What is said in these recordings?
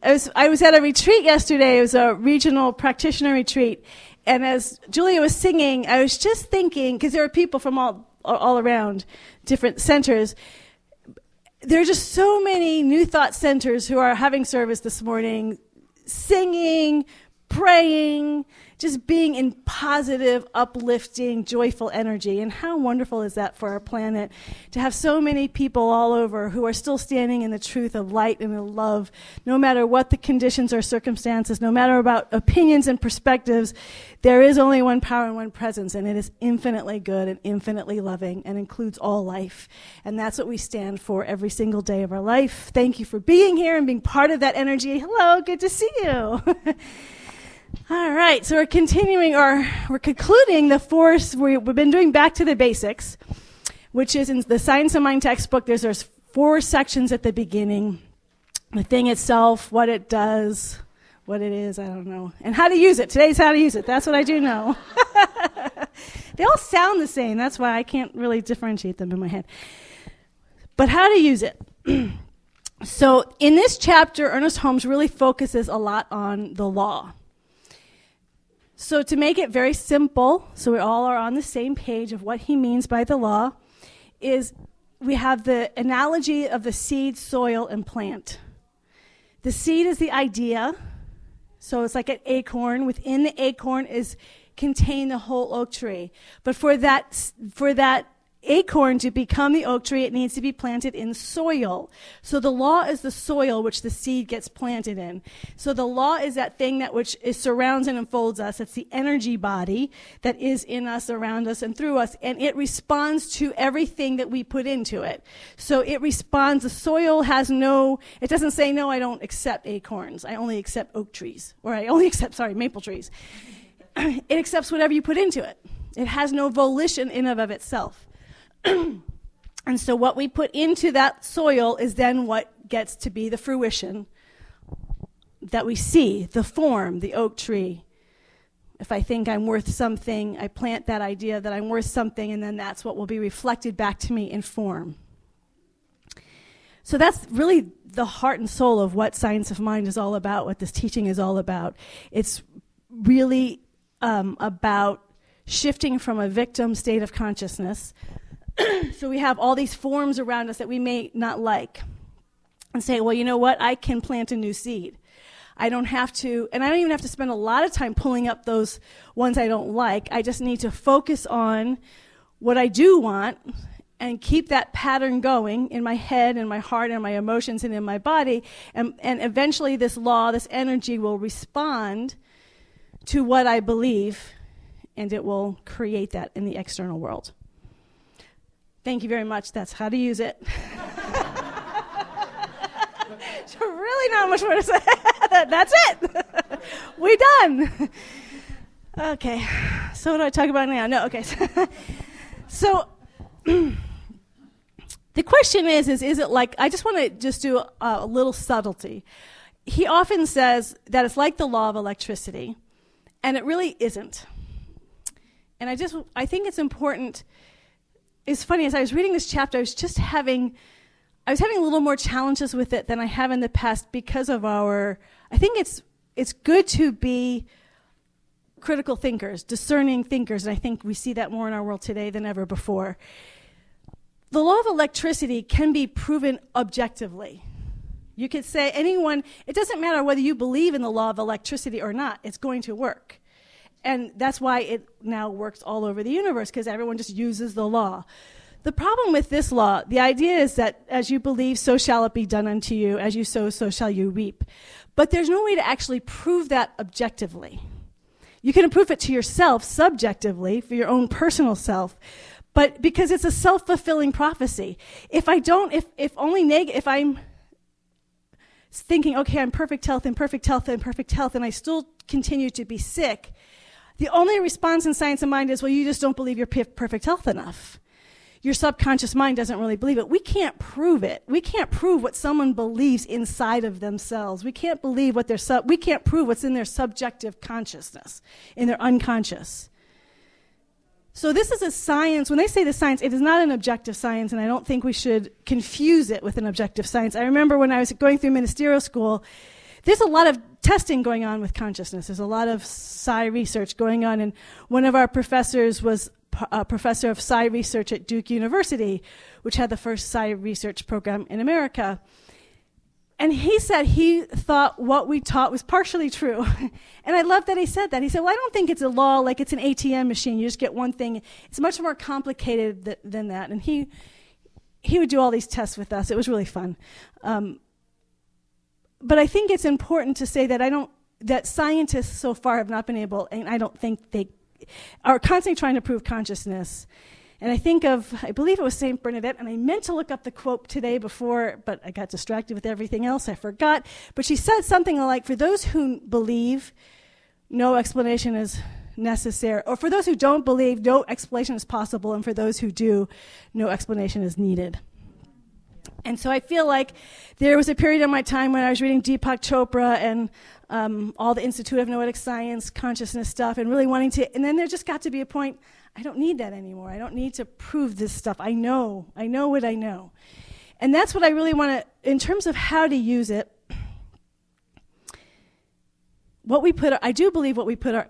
I was at a retreat yesterday. It was a regional practitioner retreat. And as Julia was singing, I was just thinking, because there are people from all around different centers. There are just so many New Thought centers who are having service this morning, singing, praying, just being in positive, uplifting, joyful energy. And how wonderful is that for our planet to have so many people all over who are still standing in the truth of light and of love, no matter what the conditions or circumstances, no matter about opinions and perspectives. There is only one power and one presence, and it is infinitely good and infinitely loving and includes all life. And that's what we stand for every single day of our life. Thank you for being here and being part of that energy. Hello, good to see you. All right, so we're concluding the fourth. We've been doing Back to the Basics, which is in the Science of Mind textbook. There's 4 sections at the beginning. The thing itself, what it does, what it is, I don't know, and how to use it. Today's how to use it. That's what I do know. They all sound the same. That's why I can't really differentiate them in my head. But how to use it. So in this chapter, Ernest Holmes really focuses a lot on the law. So to make it very simple, so we all are on the same page of what he means by the law, is we have the analogy of the seed, soil, and plant. The seed is the idea, so it's like an acorn. Within the acorn is contained the whole oak tree. But for that acorn to become the oak tree, it needs to be planted in soil. So the law is the soil which the seed gets planted in. So the law is that thing that which surrounds and enfolds us. It's the energy body that is in us, around us, and through us, and it responds to everything that we put into it. So it responds. The soil has it doesn't say, no, I don't accept acorns. I only accept oak trees. Or I only accept, maple trees. It accepts whatever you put into it. It has no volition in and of itself. And so what we put into that soil is then what gets to be the fruition that we see, the form, the oak tree. If I think I'm worth something, I plant that idea that I'm worth something, and then that's what will be reflected back to me in form. So that's really the heart and soul of what Science of Mind is all about, what this teaching is all about. It's really about shifting from a victim state of consciousness. So we have all these forms around us that we may not like, and say, well, you know what? I can plant a new seed. I don't have to, and I don't even have to spend a lot of time pulling up those ones I don't like. I just need to focus on what I do want and keep that pattern going in my head and my heart and my emotions and in my body. And eventually this law, this energy will respond to what I believe, and it will create that in the external world. Thank you very much. That's how to use it. Really not much more to say. That's it. We're done. Okay. So what do I talk about now? No, okay. So the question is it like, I just want to just do a little subtlety. He often says that it's like the law of electricity, and it really isn't. And I think it's important. It's funny, as I was reading this chapter, I was having a little more challenges with it than I have in the past because of I think it's good to be critical thinkers, discerning thinkers, and I think we see that more in our world today than ever before. The law of electricity can be proven objectively. You could say it doesn't matter whether you believe in the law of electricity or not, it's going to work. And that's why it now works all over the universe, because everyone just uses the law. The problem with this law, the idea is that as you believe, so shall it be done unto you. As you sow, so shall you reap. But there's no way to actually prove that objectively. You can prove it to yourself subjectively for your own personal self, but because it's a self-fulfilling prophecy. If I'm thinking, okay, I'm perfect health and perfect health and perfect health, and I still continue to be sick, the only response in Science of Mind is, well, you just don't believe you're perfect health enough. Your subconscious mind doesn't really believe it. We can't prove it. We can't prove what someone believes inside of themselves. We can't believe we can't prove what's in their subjective consciousness, in their unconscious. So this is a science. When they say the science, it is not an objective science, and I don't think we should confuse it with an objective science. I remember when I was going through ministerial school, there's a lot of testing going on with consciousness. There's a lot of psi research going on, and one of our professors was a professor of psi research at Duke University, which had the first psi research program in America. And he said he thought what we taught was partially true. And I love that he said that. He said, well, I don't think it's a law like it's an ATM machine. You just get one thing. It's much more complicated than that. And he would do all these tests with us. It was really fun. But I think it's important to say that that scientists so far have not been able, and I don't think they are constantly trying to prove consciousness. And I believe it was St. Bernadette, and I meant to look up the quote today before, but I got distracted with everything else. I forgot. But she said something like, for those who believe, no explanation is necessary. Or for those who don't believe, no explanation is possible. And for those who do, no explanation is needed. And so I feel like there was a period of my time when I was reading Deepak Chopra and all the Institute of Noetic Science, consciousness stuff, and really wanting to, and then there just got to be a point, I don't need that anymore. I don't need to prove this stuff. I know what I know. And that's what I really want to, in terms of how to use it, I do believe what we put our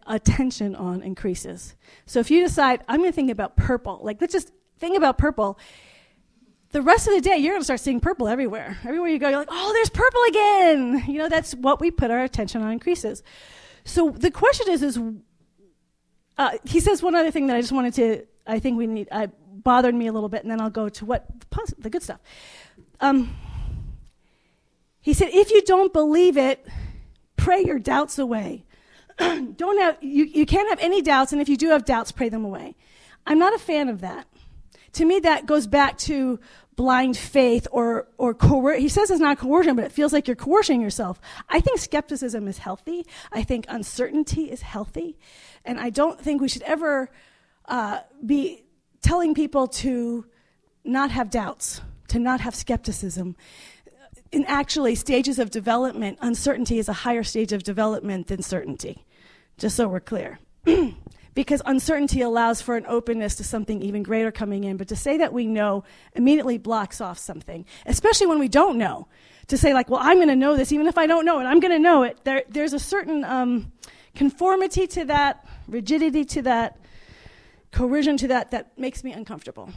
attention on increases. So if you decide, I'm going to think about purple, let's just think about purple, the rest of the day, you're going to start seeing purple everywhere. Everywhere you go, you're like, oh, there's purple again. That's what we put our attention on increases. So the question is he says one other thing that I just wanted to, I think we need, bothered me a little bit, and then I'll go to the good stuff. He said, if you don't believe it, pray your doubts away. You can't have any doubts, and if you do have doubts, pray them away. I'm not a fan of that. To me, that goes back to blind faith or he says it's not coercion, but it feels like you're coercing yourself. I think skepticism is healthy. I think uncertainty is healthy. And I don't think we should ever be telling people to not have doubts, to not have skepticism. In actually stages of development, uncertainty is a higher stage of development than certainty, just so we're clear. Because uncertainty allows for an openness to something even greater coming in. But to say that we know immediately blocks off something, especially when we don't know. To say well, I'm going to know this, even if I don't know it, I'm going to know it. There's a certain conformity to that, rigidity to that, coercion to that makes me uncomfortable.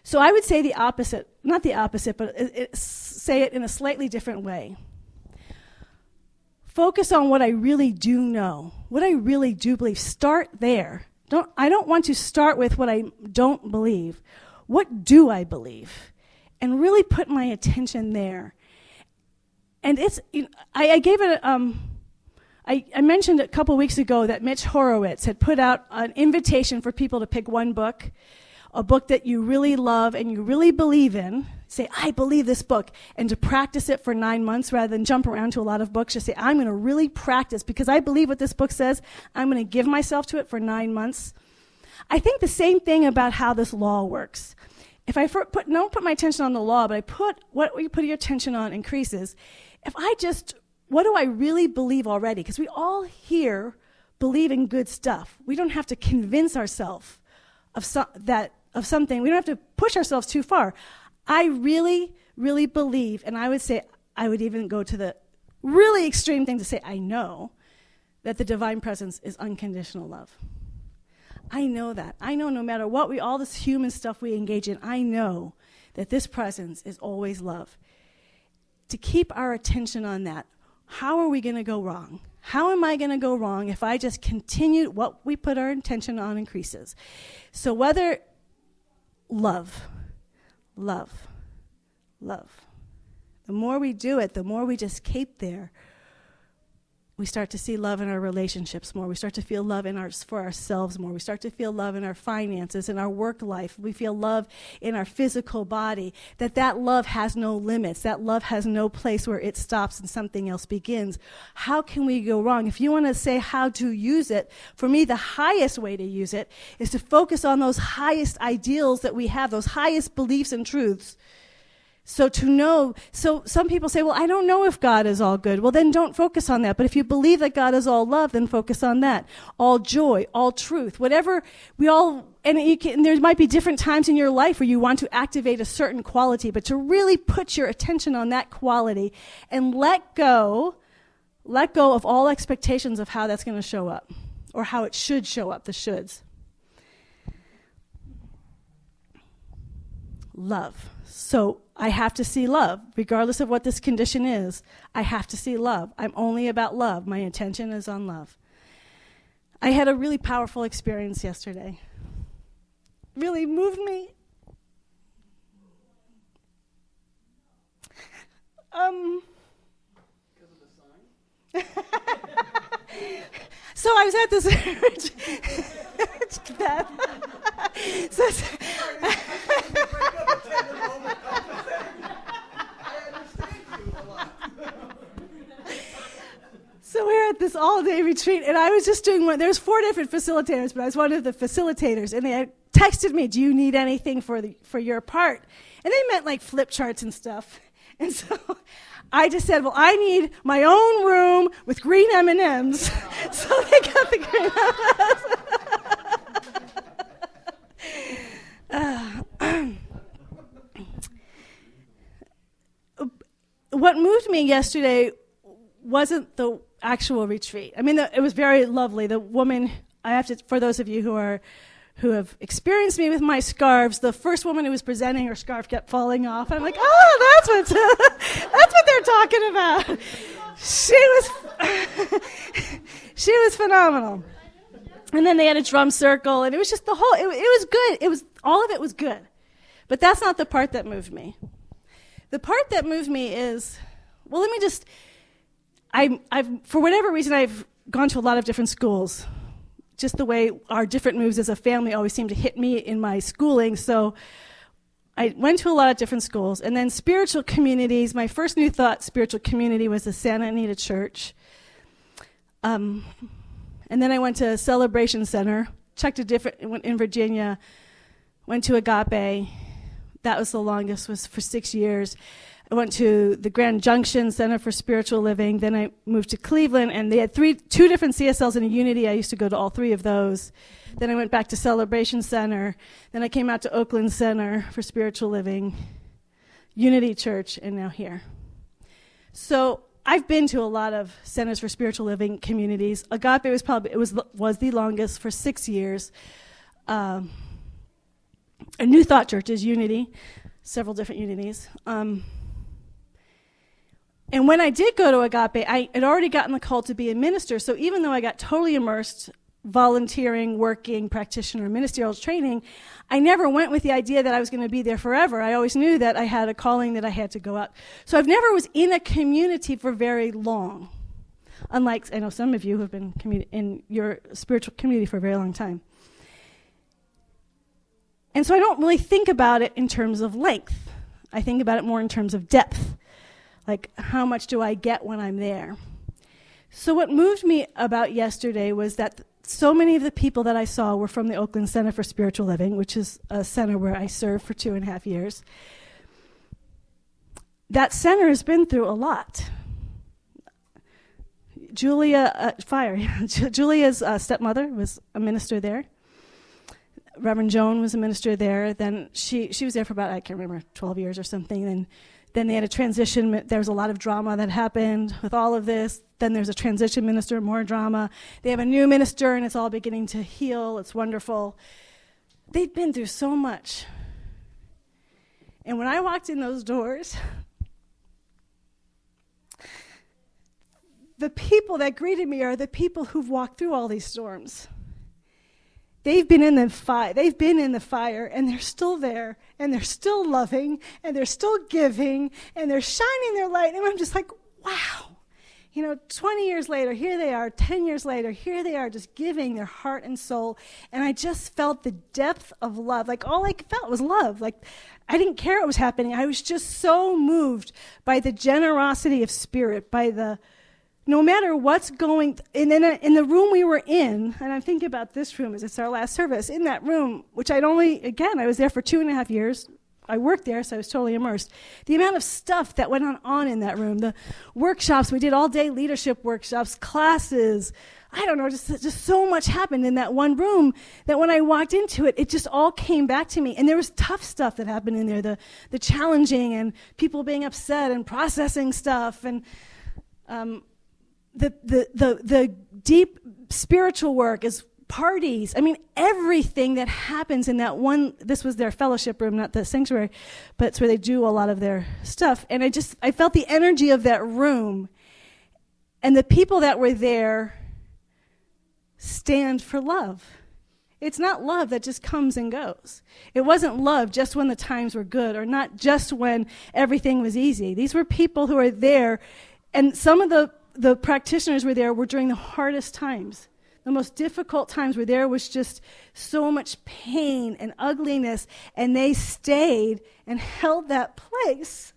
So I would say the opposite, not the opposite, but say it in a slightly different way. Focus on what I really do know, what I really do believe. Start there. I don't want to start with what I don't believe. What do I believe? And really put my attention there. And I gave it I mentioned a couple weeks ago that Mitch Horowitz had put out an invitation for people to pick one book, a book that you really love and you really believe in. Say, I believe this book, and to practice it for 9 months rather than jump around to a lot of books. Just say, I'm going to really practice because I believe what this book says. I'm going to give myself to it for 9 months. I think the same thing about how this law works. If I don't put my attention on the law, but I put what you put your attention on increases. What do I really believe already? Because we all here believe in good stuff. We don't have to convince ourselves of something. We don't have to push ourselves too far. I really, really believe, and I would say, I would even go to the really extreme thing to say, I know that the divine presence is unconditional love. I know that. I know no matter what all this human stuff we engage in, I know that this presence is always love. To keep our attention on that, how are we going to go wrong? How am I going to go wrong if I just continue what we put our attention on increases? So whether love. The more we do it, the more we just keep there, we start to see love in our relationships more. We start to feel love for ourselves more. We start to feel love in our finances, in our work life. We feel love in our physical body, that love has no limits. That love has no place where it stops and something else begins. How can we go wrong? If you want to say how to use it, for me, the highest way to use it is to focus on those highest ideals that we have, those highest beliefs and truths. So some people say, well, I don't know if God is all good. Well, then don't focus on that. But if you believe that God is all love, then focus on that. All joy, all truth, whatever and there might be different times in your life where you want to activate a certain quality, but to really put your attention on that quality and let go of all expectations of how that's going to show up or how it should show up, the shoulds. Love. So I have to see love, regardless of what this condition is. I have to see love. I'm only about love. My attention is on love. I had a really powerful experience yesterday. Really moved me. So I was at this So we were at this all-day retreat, and I was just doing one. There's 4 different facilitators, but I was one of the facilitators, and they had texted me, "Do you need anything for your part?" And they meant like flip charts and stuff. And so I just said, "Well, I need my own room with green M&Ms." So they got the green M&Ms. What moved me yesterday wasn't the actual retreat. I mean, it was very lovely. The woman, for those of you who have experienced me with my scarves, the first woman who was presenting, her scarf kept falling off. I'm like, oh, that's what they're talking about. She was phenomenal. And then they had a drum circle, and it was just it was good. All of it was good. But that's not the part that moved me. The part that moved me is, well, let me just, I've for whatever reason, I've gone to a lot of different schools. Just the way our different moves as a family always seem to hit me in my schooling. So I went to a lot of different schools. And then spiritual communities, my first New Thought spiritual community was the Santa Anita Church. And then I went to Celebration Center, went in Virginia, went to Agape. That was the longest, was for 6 years. I went to the Grand Junction Center for Spiritual Living. Then I moved to Cleveland, and they had 2 different CSLs in a Unity. I used to go to all 3 of those. Then I went back to Celebration Center. Then I came out to Oakland Center for Spiritual Living, Unity Church, and now here. So I've been to a lot of centers for spiritual living communities. Agape was the longest for 6 years. A New Thought Church is Unity, several different Unities. And when I did go to Agape, I had already gotten the call to be a minister. So even though I got totally immersed, volunteering, working, practitioner, ministerial training, I never went with the idea that I was going to be there forever. I always knew that I had a calling that I had to go out. So I've never was in a community for very long. Unlike, I know some of you who have been in your spiritual community for a very long time. And so I don't really think about it in terms of length. I think about it more in terms of depth. Like, how much do I get when I'm there? So what moved me about yesterday was that so many of the people that I saw were from the Oakland Center for Spiritual Living, which is a center where I served for 2.5 years. That center has been through a lot. Julia's stepmother was a minister there. Reverend Joan was a minister there. Then she was there for about, I can't remember, 12 years or something. And then they had a transition. There was a lot of drama that happened with all of this. Then there's a transition minister, more drama. They have a new minister, and it's all beginning to heal. It's wonderful. They'd been through so much. And when I walked in those doors, the people that greeted me are the people who've walked through all these storms. They've been in the fire, and they're still there, and they're still loving, and they're still giving, and they're shining their light. And I'm just like, wow. 20 years later, here they are. 10 years later, here they are, just giving their heart and soul. And I just felt the depth of love. Like, all I felt was love. Like, I didn't care what was happening. I was just so moved by the generosity of spirit, no matter what's going, and then in the room we were in, and I'm thinking about this room as it's our last service, in that room, which I was there for 2.5 years, I worked there, so I was totally immersed. The amount of stuff that went on in that room, the workshops, we did all-day leadership workshops, classes, I don't know, just so much happened in that one room that when I walked into it, it just all came back to me. And there was tough stuff that happened in there, the challenging and people being upset and processing stuff and the deep spiritual work is parties. I mean, everything that happens in that one, this was their fellowship room, not the sanctuary, but it's where they do a lot of their stuff. And I felt the energy of that room, and the people that were there stand for love. It's not love that just comes and goes. It wasn't love just when the times were good or not just when everything was easy. These were people who are there, and some of the practitioners were there were during the hardest times. The most difficult times where there was just so much pain and ugliness, and they stayed and held that place.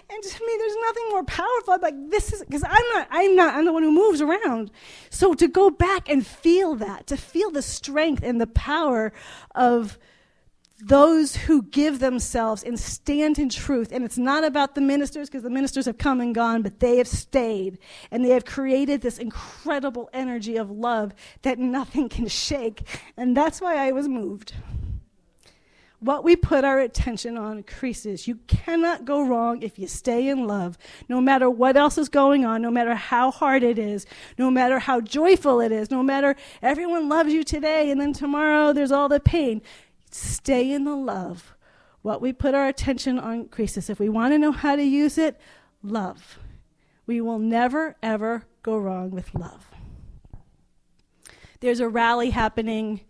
And to me, there's nothing more powerful. I'm like, this is, because I'm the one who moves around. So to go back and feel that, to feel the strength and the power of those who give themselves and stand in truth. And it's not about the ministers, because the ministers have come and gone, but they have stayed. And they have created this incredible energy of love that nothing can shake. And that's why I was moved. What we put our attention on increases. You cannot go wrong if you stay in love, no matter what else is going on, no matter how hard it is, no matter how joyful it is, no matter everyone loves you today and then tomorrow there's all the pain. Stay in the love. What we put our attention on increases. If we want to know how to use it, love. We will never, ever go wrong with love. There's a rally happening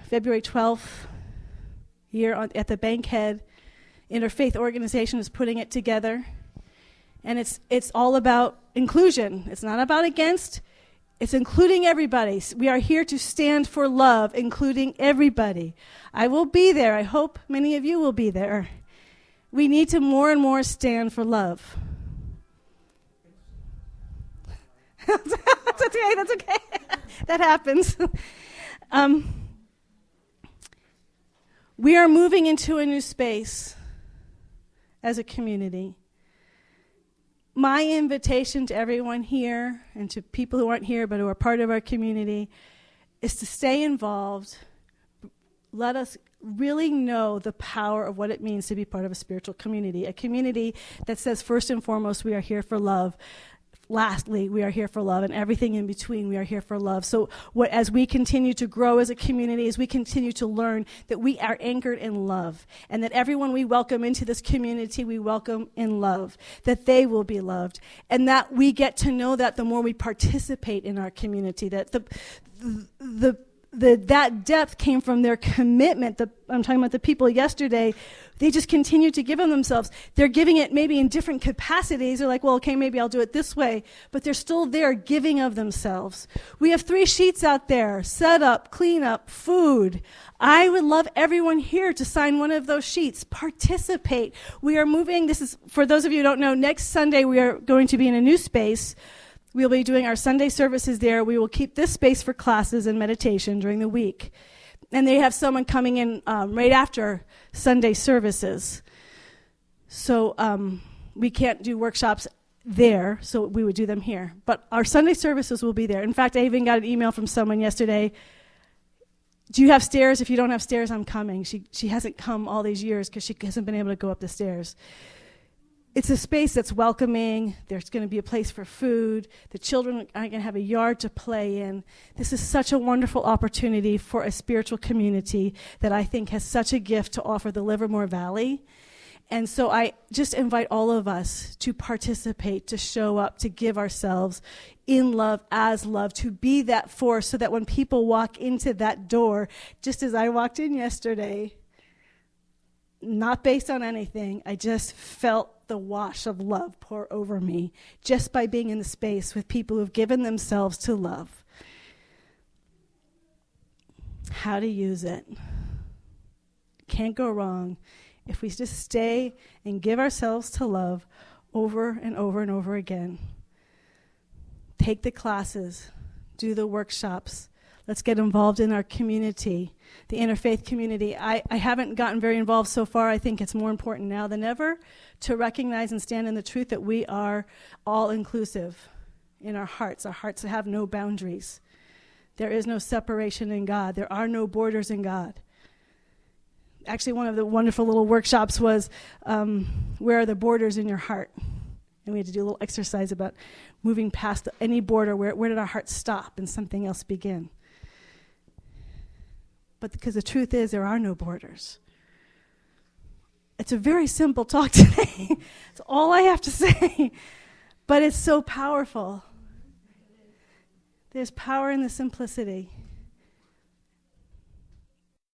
February 12th here at the Bankhead. Interfaith organization is putting it together. And it's all about inclusion. It's not about against. It's including everybody. We are here to stand for love, including everybody. I will be there. I hope many of you will be there. We need to more and more stand for love. That's okay. That's okay. That happens. We are moving into a new space as a community. My invitation to everyone here and to people who aren't here but who are part of our community is to stay involved. Let us really know the power of what it means to be part of a spiritual community, a community that says first and foremost we are here for love. Lastly, we are here for love, and everything in between, we are here for love. So as we continue to grow as a community, as we continue to learn that we are anchored in love, and that everyone we welcome into this community, we welcome in love, that they will be loved, and that we get to know that the more we participate in our community, that that depth came from their commitment. I'm talking about the people yesterday. They just continue to give of themselves. They're giving it maybe in different capacities. They're like, well, okay, maybe I'll do it this way. But they're still there giving of themselves. We have 3 sheets out there: set up, clean up, food. I would love everyone here to sign one of those sheets. Participate. We are moving. This is, for those of you who don't know, next Sunday we are going to be in a new space. We'll be doing our Sunday services there. We will keep this space for classes and meditation during the week. And they have someone coming in right after Sunday services. So we can't do workshops there, so we would do them here. But our Sunday services will be there. In fact, I even got an email from someone yesterday. Do you have stairs? If you don't have stairs, I'm coming. She hasn't come all these years because she hasn't been able to go up the stairs. It's a space that's welcoming. There's going to be a place for food. The children are going to have a yard to play in. This is such a wonderful opportunity for a spiritual community that I think has such a gift to offer the Livermore Valley. And so I just invite all of us to participate, to show up, to give ourselves in love, as love, to be that force so that when people walk into that door, just as I walked in yesterday, not based on anything, I just felt the wash of love pour over me just by being in the space with people who have given themselves to love. How to use it. Can't go wrong if we just stay and give ourselves to love over and over and over again. Take the classes, do the workshops. Let's get involved in our community, the interfaith community. I haven't gotten very involved so far. I think it's more important now than ever to recognize and stand in the truth that we are all inclusive in our hearts. Our hearts have no boundaries. There is no separation in God. There are no borders in God. Actually, one of the wonderful little workshops was, where are the borders in your heart? And we had to do a little exercise about moving past any border. Where did our heart stop and something else begin? But because the truth is, there are no borders. It's a very simple talk today. It's all I have to say. But it's so powerful. There's power in the simplicity.